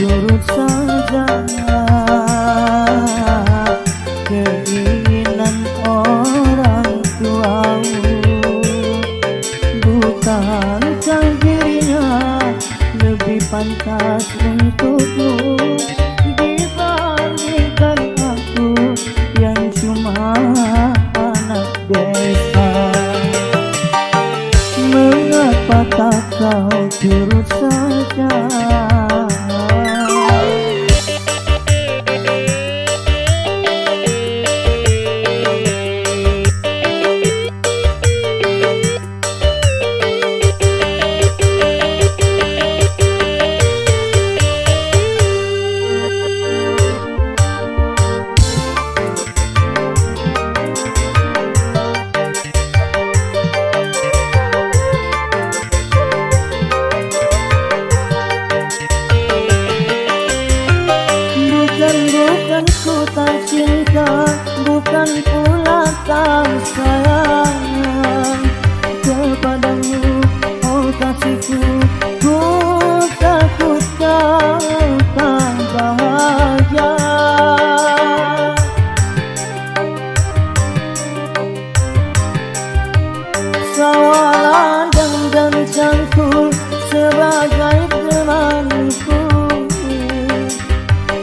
turut saja keinginan orang tuamu. Bukankah dirinya lebih pantas untukmu dibandingkan aku yang cuma anak desa? Mengapa tak kau turut saja? Bukan ku tak cinta, bukan pula tak sayang kepadamu, oh kasihku. Ku takut kau tak bahagia. Sawalan dan cangkul sebagai temanku.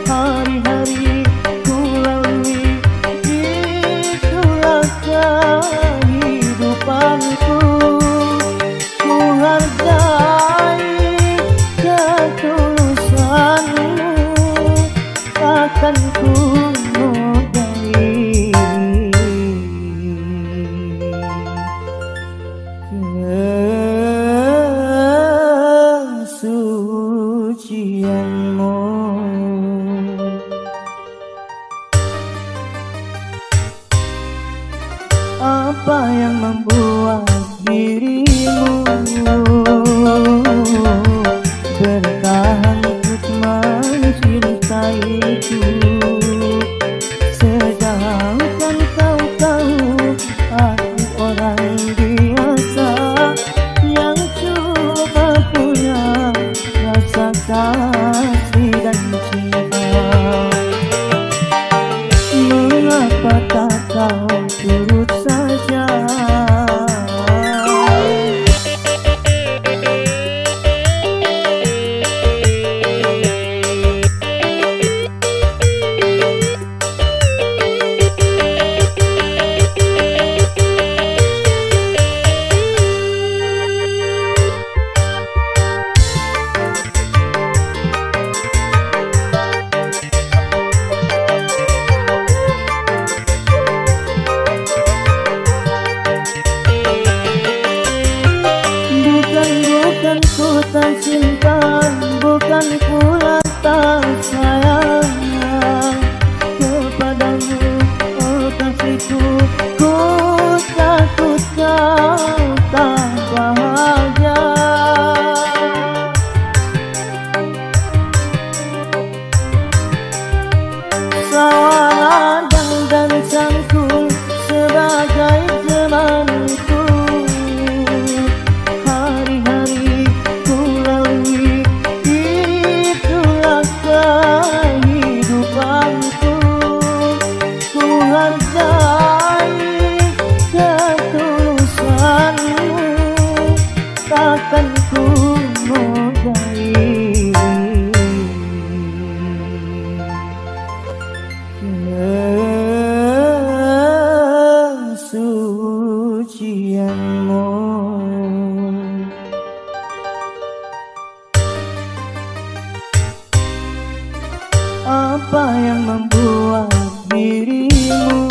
Hari-hari ku lalui, itulah kehidupanku. Ku hargai ketulusanmu, takkan ku nodai kesucianmu. Apa yang membuat dirimu bertahan untuk mencintaiku, sedangkan kau tahu aku orang biasa yang cuma punya rasa kasih dan cinta. Mengapa tak kau turut saja? Bukan ku tak cinta, bukan pula tak sayang kepadamu, oh kasihku. Ku takut kau tak bahagia. Sawalan dan cangkul sebagai temanku. Hari-hari ku lalui, itulah kehidupanku. Ku hargai ketulusanmu, takkan ku nodai kesucianmu. Apa yang membuat dirimu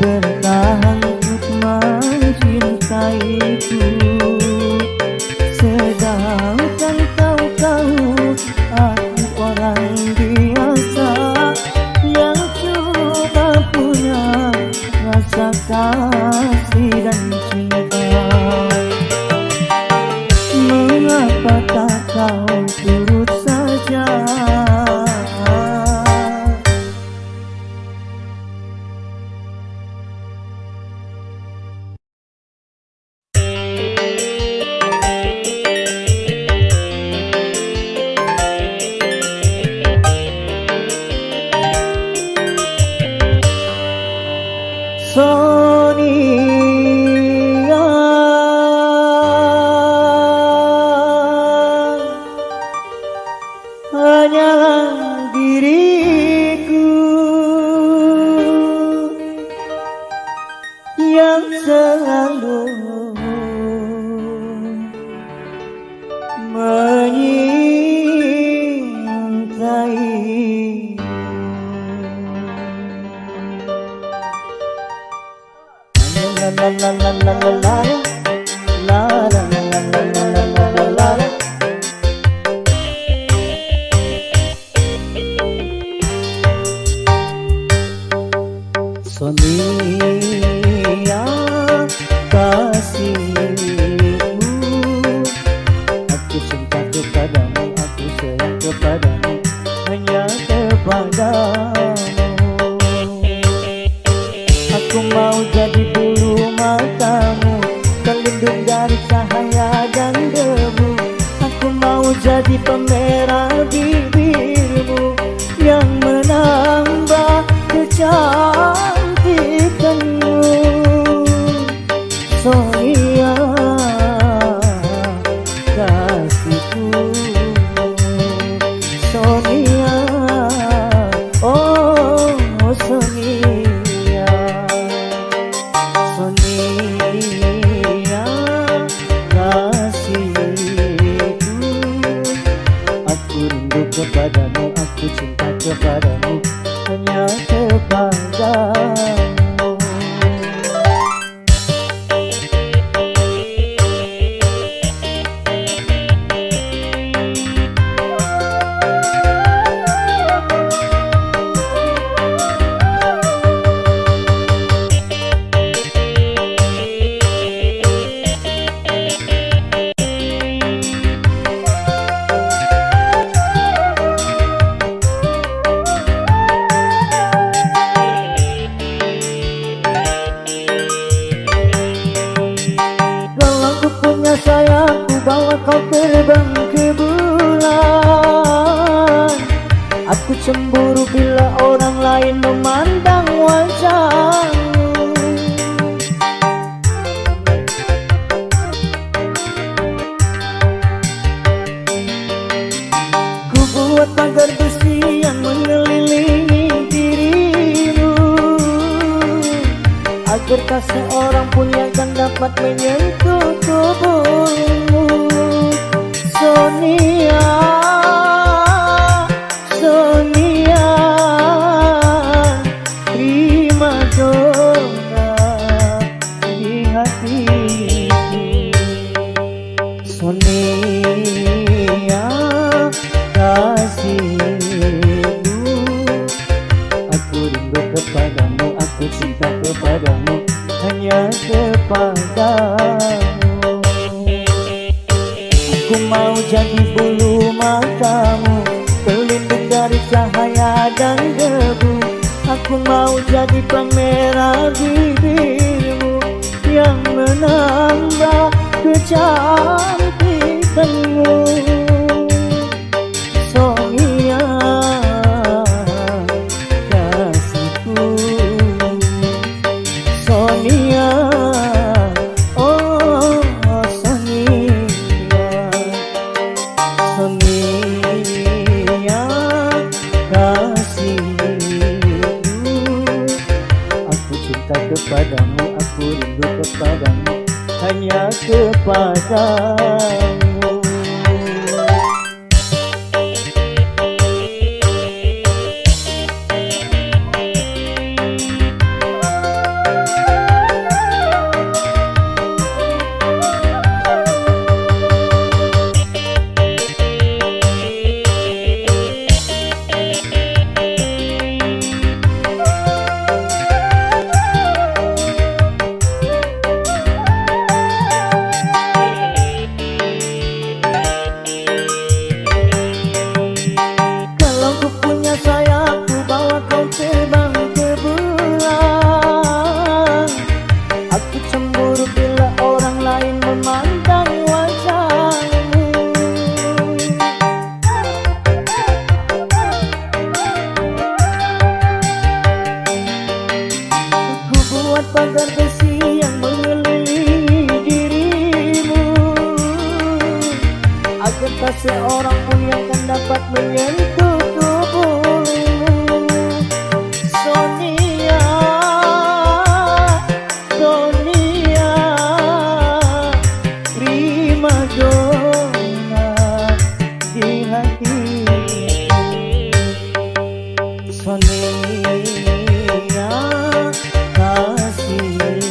bertahan untuk mencintaiku, sedangkan kau tahu aku orang biasa yang cuma punya rasa kasih dan cinta. Mengapa tak kau turut saja? Sonia, hanyalah diriku yang selalu menyintai. La la la la la la la la la la la la la la. Sonia kasihku, aku cinta kepadamu, aku sayang kepadamu, hanya kepadamu. Aku mau jadi bulu matamu, pelindung dari cahaya dan debu. Aku mau jadi pemerah bibirmu yang menambah kecantikanmu. Sonia kasihku, Sonia, oh Sonia, Sonia kasihku, aku rindu kepadamu, aku cinta kepadamu, hanya kepadamu. Sayangku bawa kau terbang ke bulan. Aku cemburu bila orang lain memandang wajahmu. Ku buat pagar besi yang mengelilingi dirimu, agar tak seorang pun yang akan dapat menyentuh tubuhmu. Sonia, Sonia, prima donna di hatiku. Sonia kasihku, aku rindu kepadamu, aku cinta kepadamu, hanya kepadamu. Aku mau jadi bulu matamu, pelindung dari cahaya dan debu. Aku mau jadi pemerah bibirmu yang menambah kecantikanmu. Sonia kasihku, Sonia, oh Sonia, Sonia kasihku, aku cinta kepadamu, aku rindu kepadamu, hanya kepadamu. pagar besi yang mengelilingi dirimu, agar tak seorang pun yang akan dapat menyentuh tubuhmu. Sonia, Sonia, primadona di hati. Sonia, kasihku,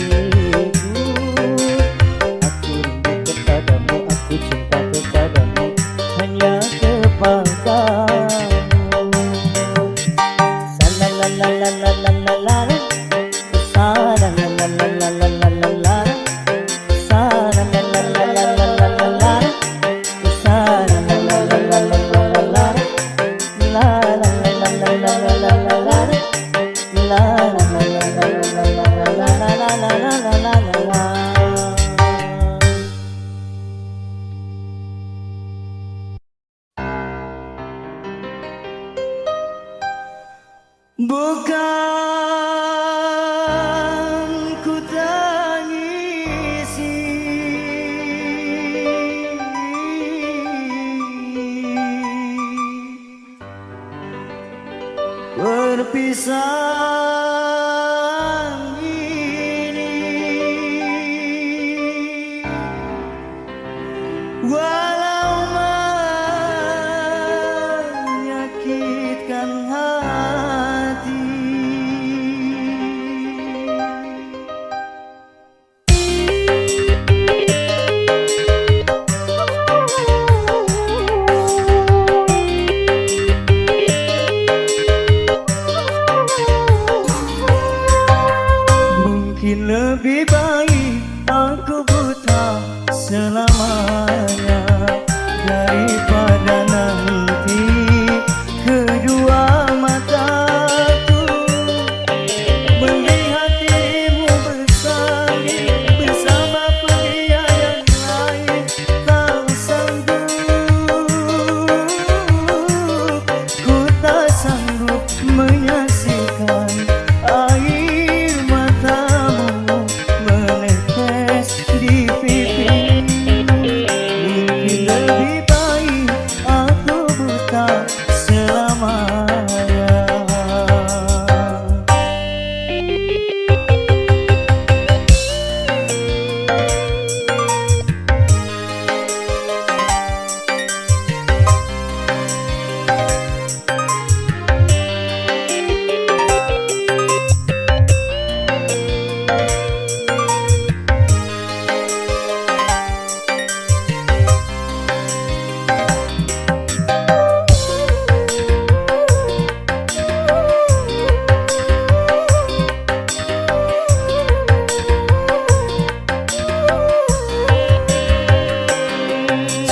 aku rindu kepadamu, aku cinta kepadamu, hanya kepadamu. Sa-la-la-la-la-la-la-la-la, sa-la-la-la-la-la-la-la-la, sa-la-la-la-la-la-la-la-la, sa-la-la-la-la-la-la-la-la, la-la-la-la-la-la-la-la-la. Bukan ku tangisi perpisahan ini, walau menyakitkan hati. Mungkin lebih baik aku buta selamanya daripada nanti kedua mataku melihat dirimu bersanding bersama pria yang lain. Tak sanggup, ku tak sanggup menyaksikan air matamu menetes di pipi. Mungkin lebih baik aku buta selamanya.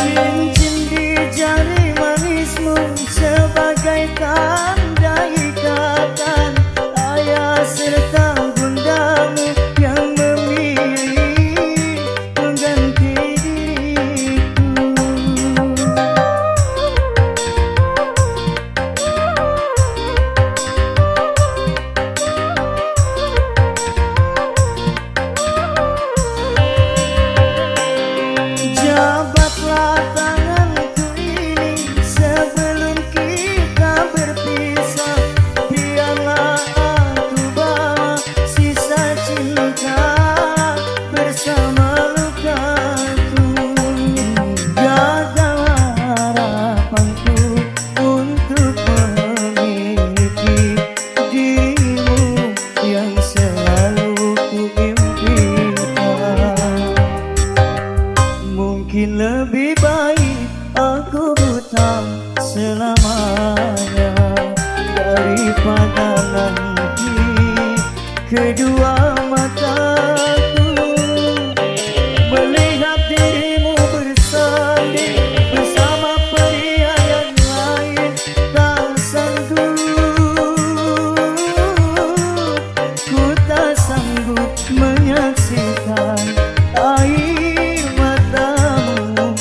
Cincin di jari manismu sebagai tanda ikatan ayah serta bundamu yang memilih pengganti diriku. Jabatlah tanganku ini sebelum kita berpisah. Biarlah aku bawa sisa cinta bersama lukaku. Gagal harapanku untuk memiliki dirimu yang selalu ku impikan. Mungkin lebih baik aku buta selamanya daripada nanti kedua mataku melihat dirimu bersanding bersama pria yang lain. Tak sanggup, ku tak sanggup menyaksikan air matamu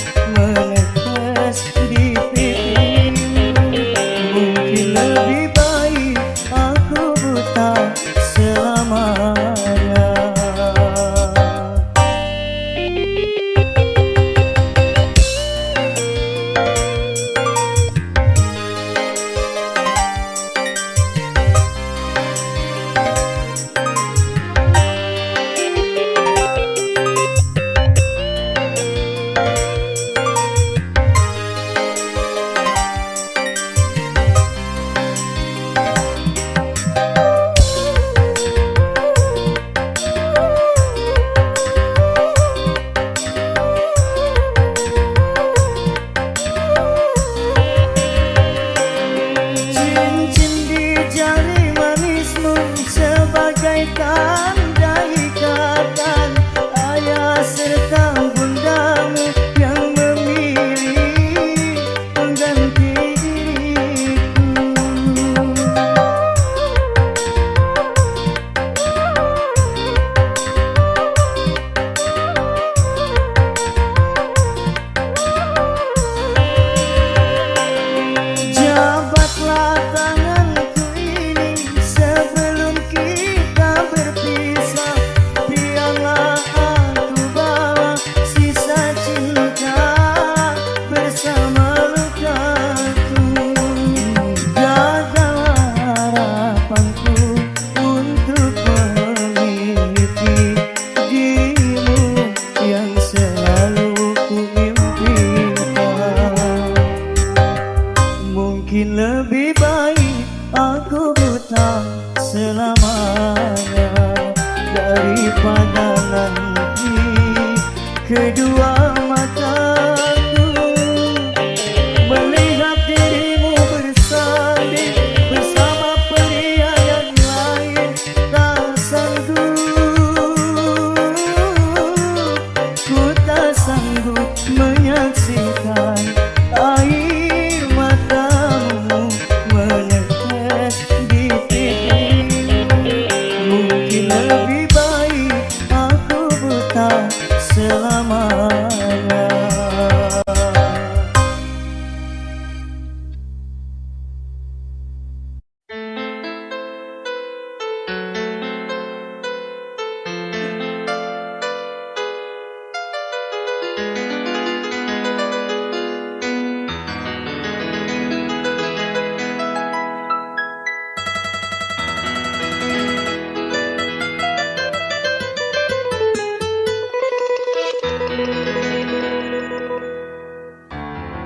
kedua mataku melihat dirimu bersanding bersama pria yang lain. Tak sanggup, ku tak sanggup menyaksikan air matamu menetes di pipiku. Mungkin lebih baik aku buta selamanya.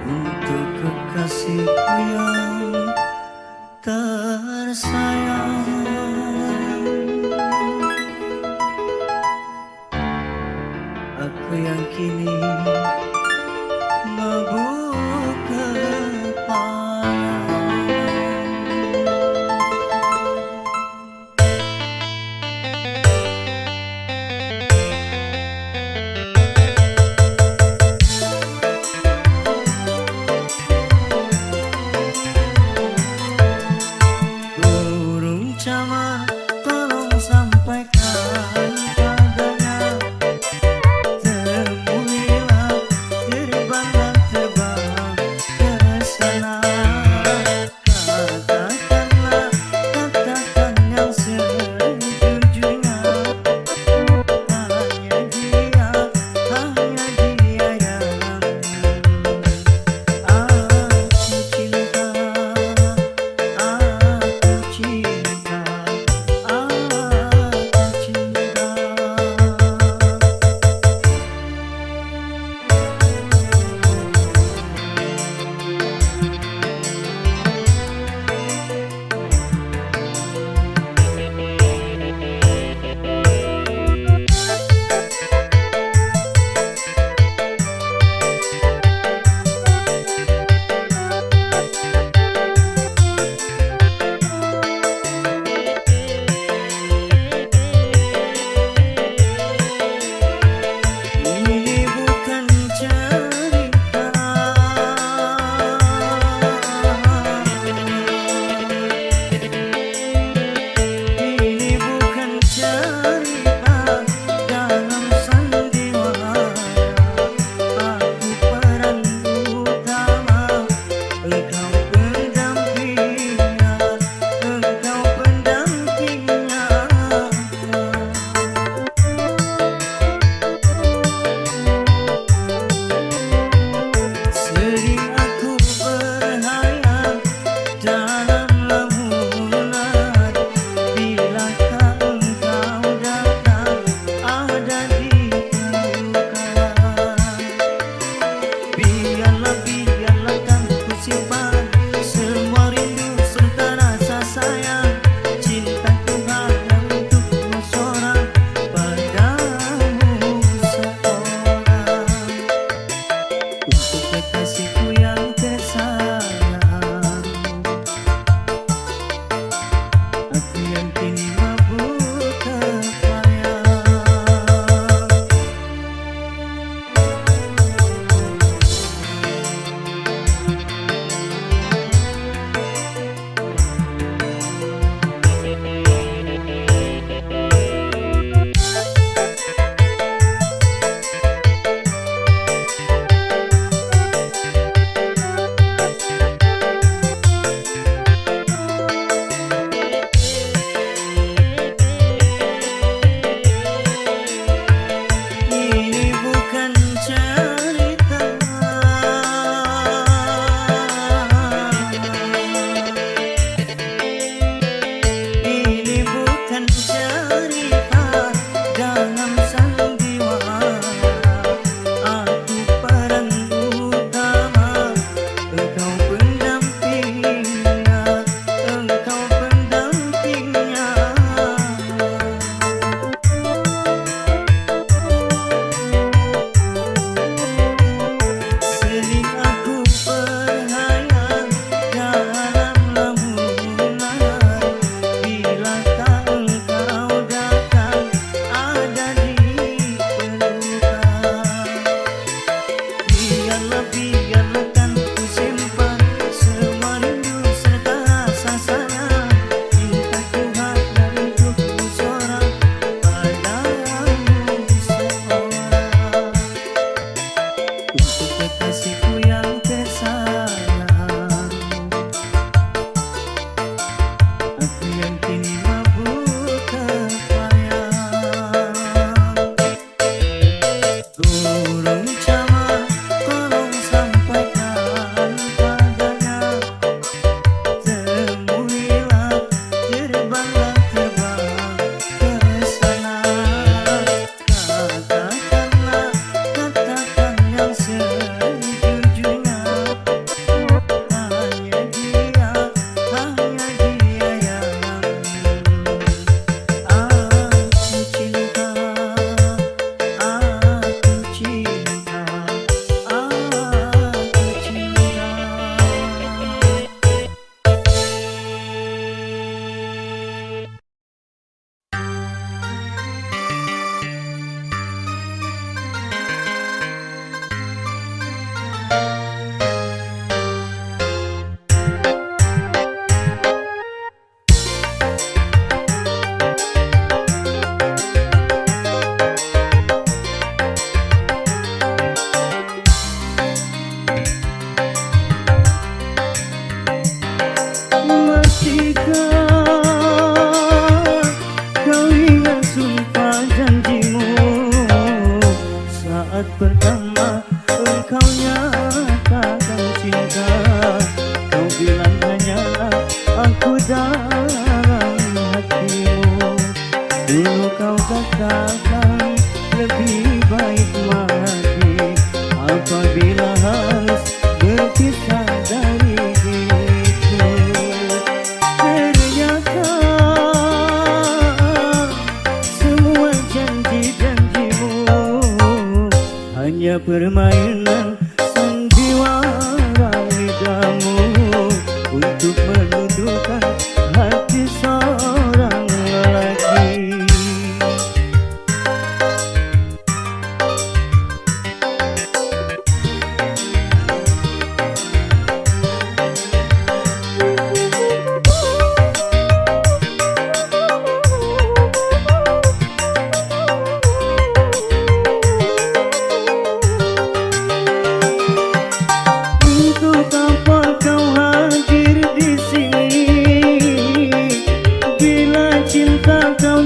Untuk kekasihku yang tersayang, aku yang kini mabuk kepayang. Burung camar tolong sampaikan padanya, temuilah saat pertama engkau nyatakan cinta. Kau bilang hanyalah aku dalam hatimu. Dulu kau katakan lebih baik mati apabila harus berpisah dari diriku. Ternyata semua janji-janjimu hanya permainan sandiwara lidahmu untuk menundukkan hati seorang lelaki.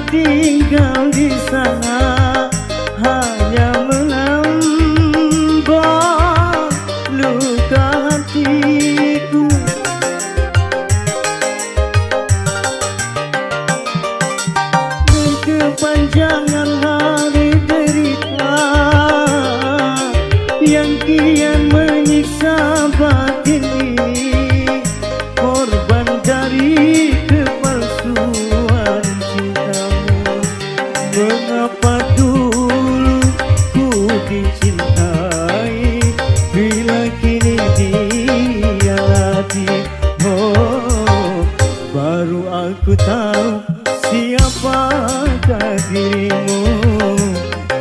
Tinggal di sana hanya menambah luka hatiku. Berkepanjangan hari derita yang kian menyiksa batin ini, korban dari kepalsuan cintamu. Mengapa dulu ku dicintai bila kini dihianati? Oh, baru aku tahu siapakah dirimu.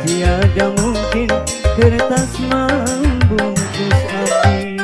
Tiada mungkin kertas membungkus api.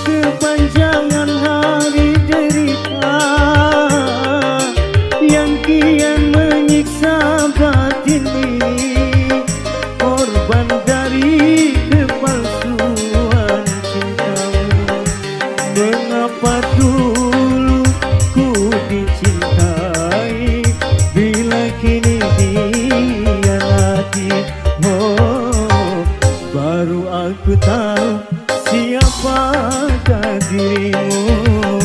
Kepanjangan hari derita yang kian menyiksa batin ini, korban dari kepalsuan cintamu. Mengapa dulu ku dicintai bila kini dihianati? Oh, baru aku tahu siapakah dirimu.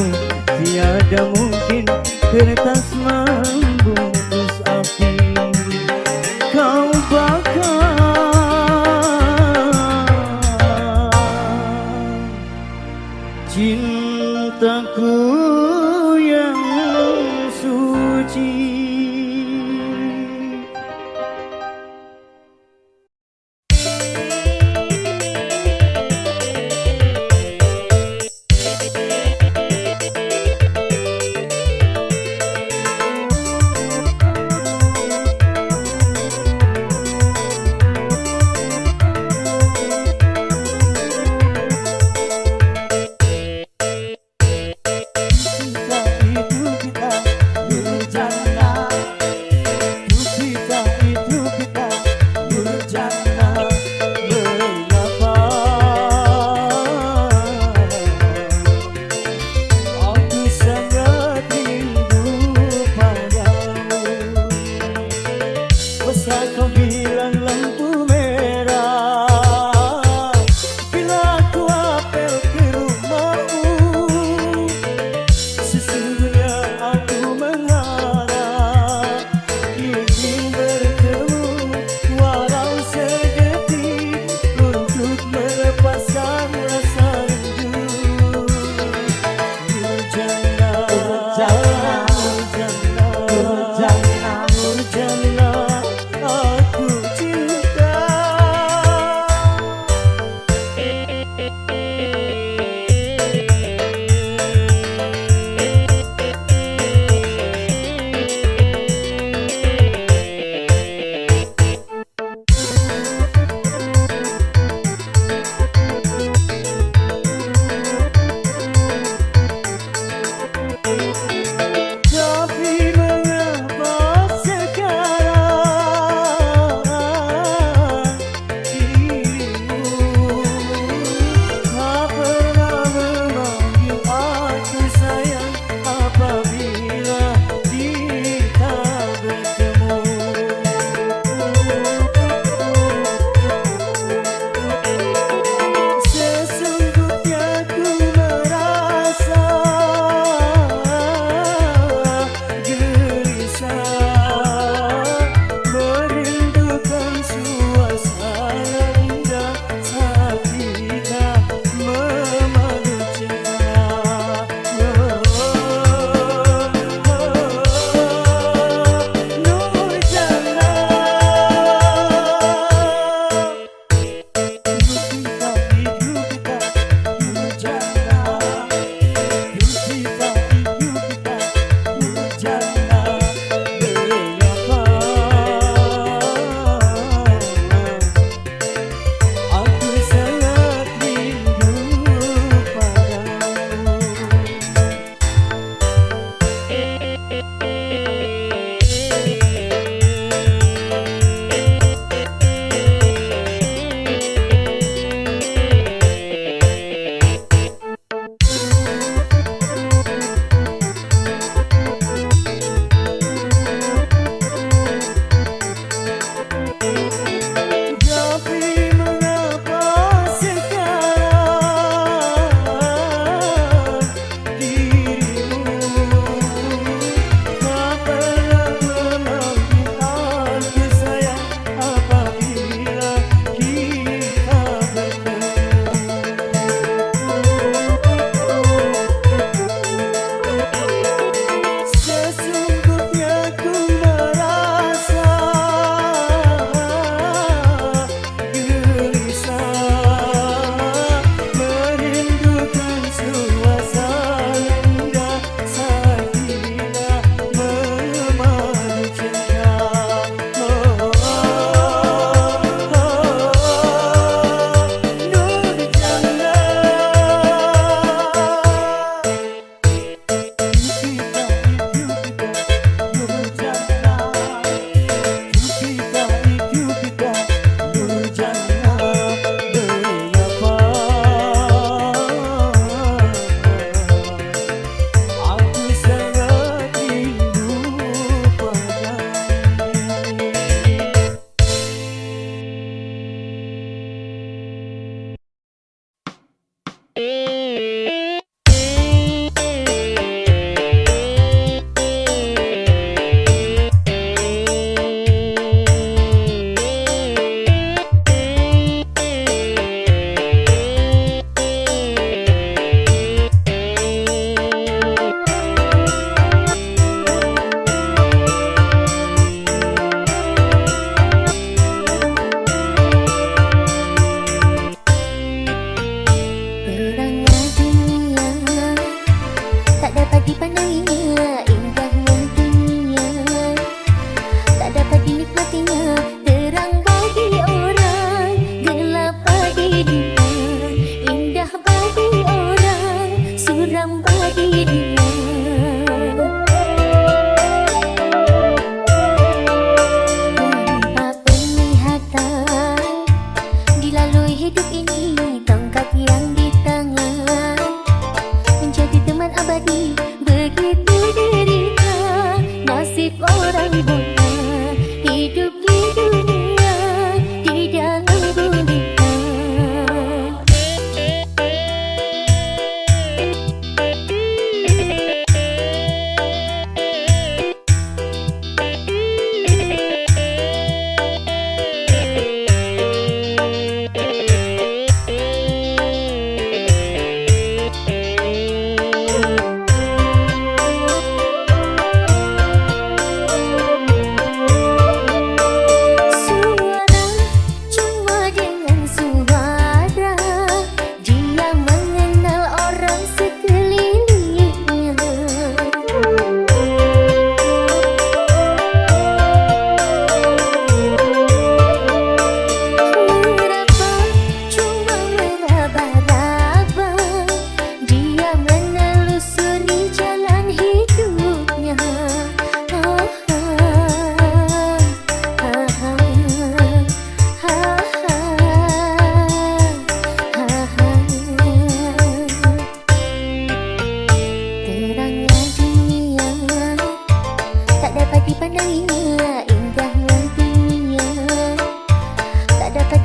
Tiada mungkin kertas membungkus api. Kau bakar cintaku yang suci.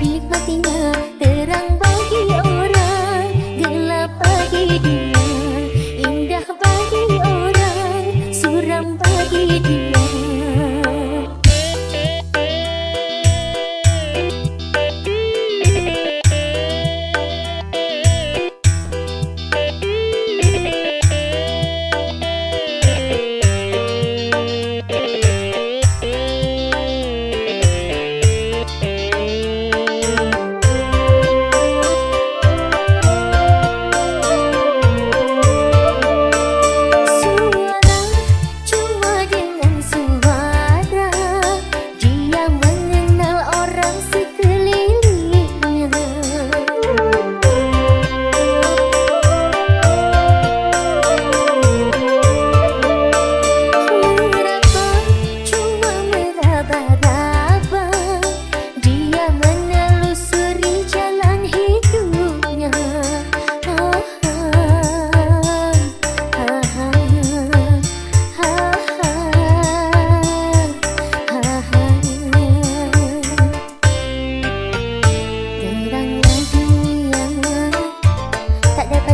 dinikmatinya, terang bagi orang, gelap bagi dia, indah bagi orang, suram bagi dia.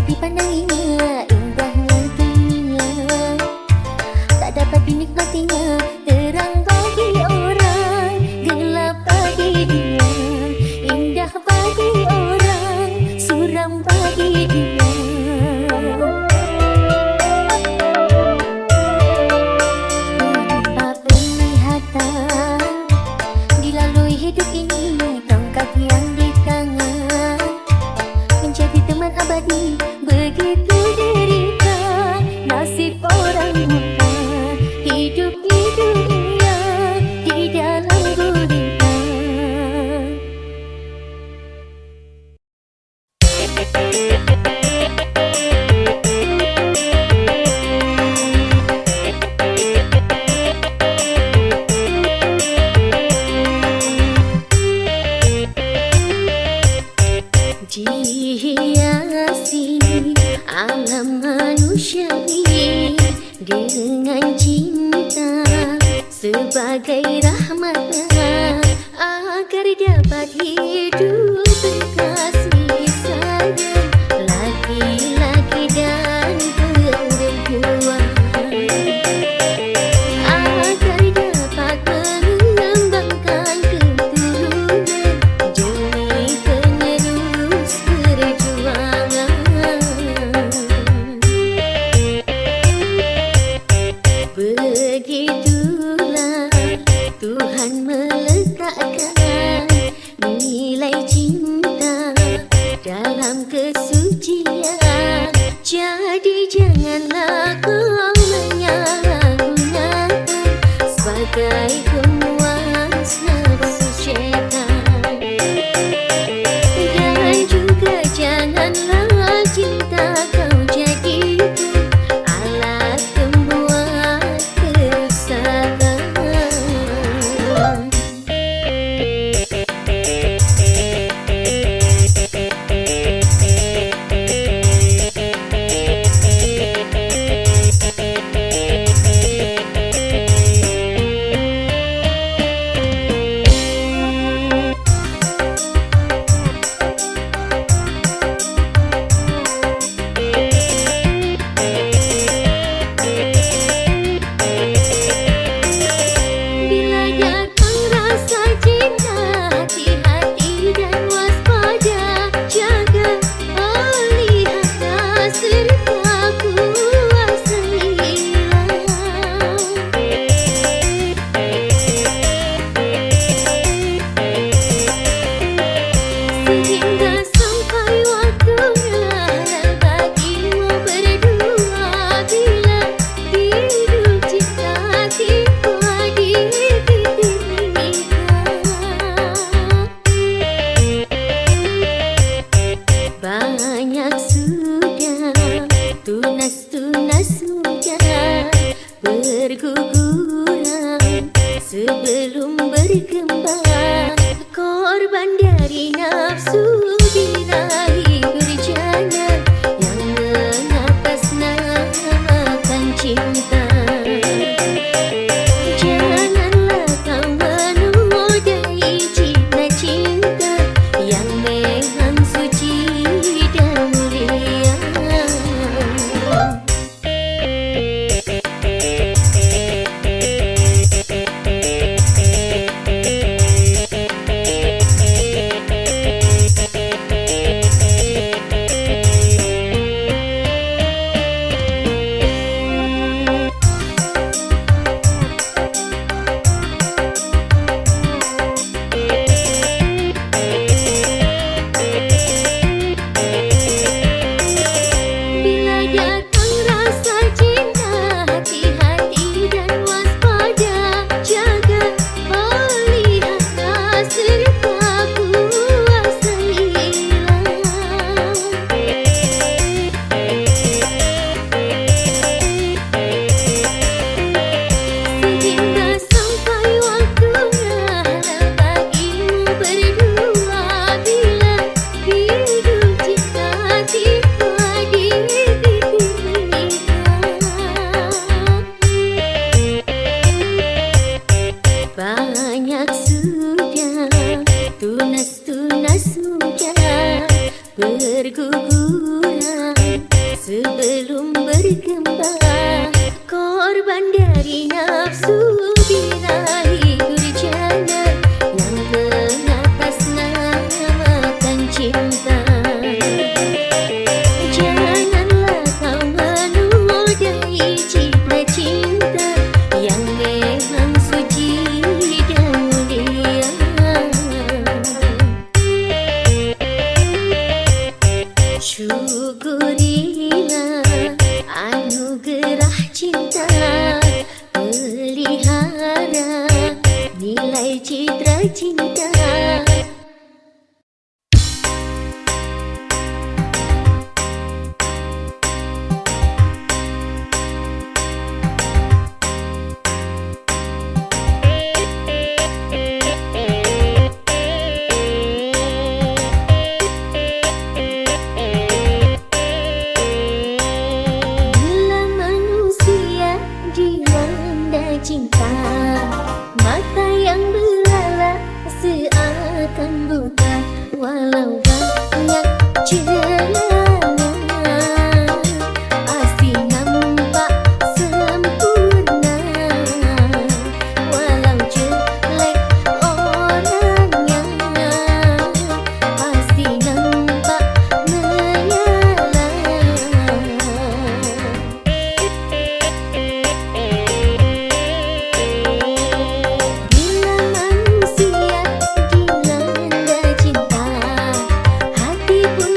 Dipandanginya, indahnya dunia, tak dapat dinikmatinya, terang bagi orang, gelap bagi dia, indah bagi orang, suram bagi dia. Tanpa penglihatan dilalui hidup ini, tongkat yang di tangan menjadi teman abadi. Begitu derita nasib orang buta, hidup di dunia di dalam gurita. Dihiasi alam manusia ini dengan cinta sebagai rahmatnya, agar dapat hidup berkasih sayang laki-laki dan perempuan, agar dapat mengembangkan keturunan demi penerus perjuangan. Begitulah Tuhan meletakkan nilai cinta dalam kesucian. Jadi janganlah kau menyalahgunakan sebagai pemuas nafsu syaitan, dan juga janganlah cinta kau jadikan alat pembuat kerusakan. berguguran sebelum berkembang, korban dari nafsu birahi durjana yang mengatasnamakan cinta. Janganlah kau menodai cinta-cinta yang memang suci dan mulia. Syukurilah anugerah cinta, pelihara nilai citra cinta. Cinta, mata yang belalak seakan buta, walau banyak celana, pasti nampak sempurna. Walau jelek orangnya, pasti nampak menyala. Hati pun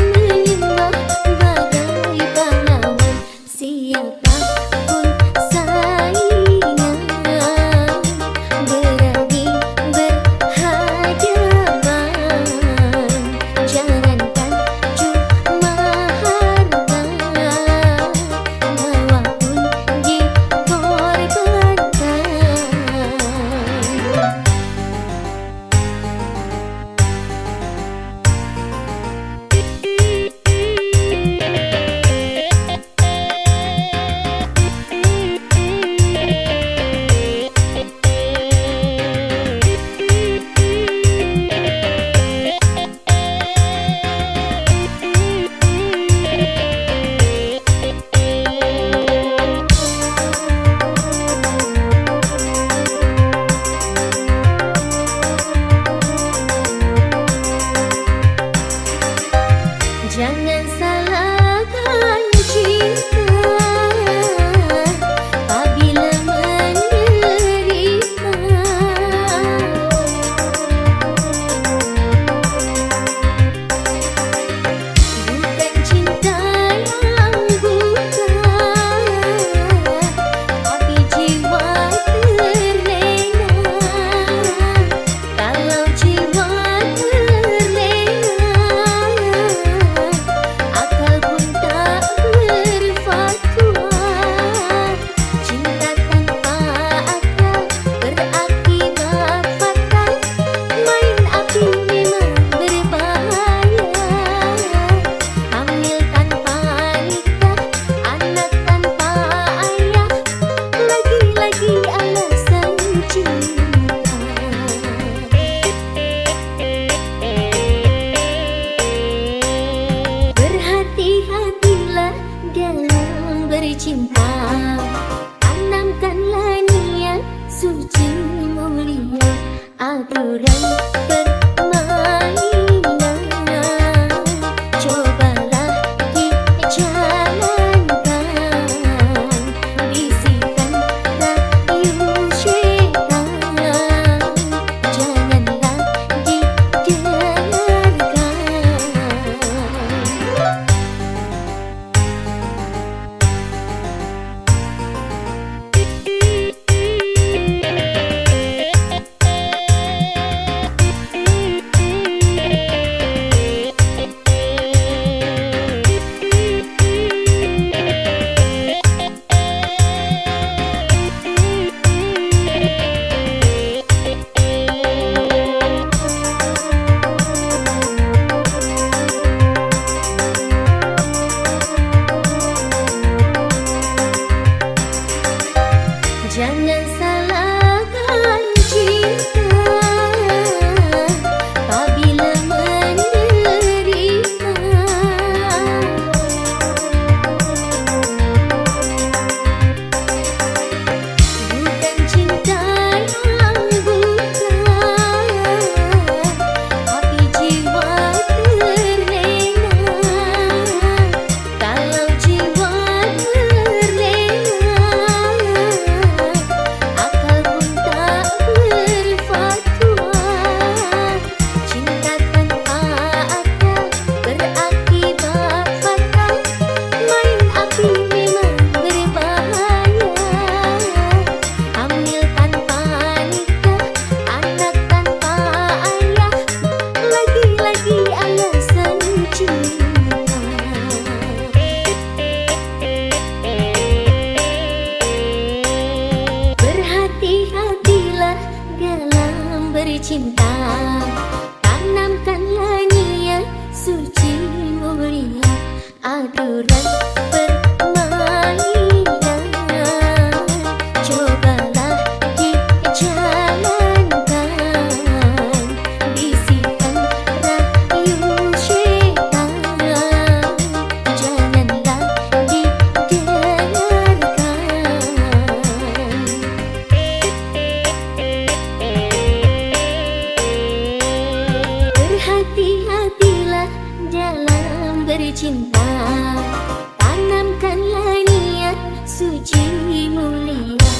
Hati-hatilah dalam bercinta, tanamkanlah niat suci mulia.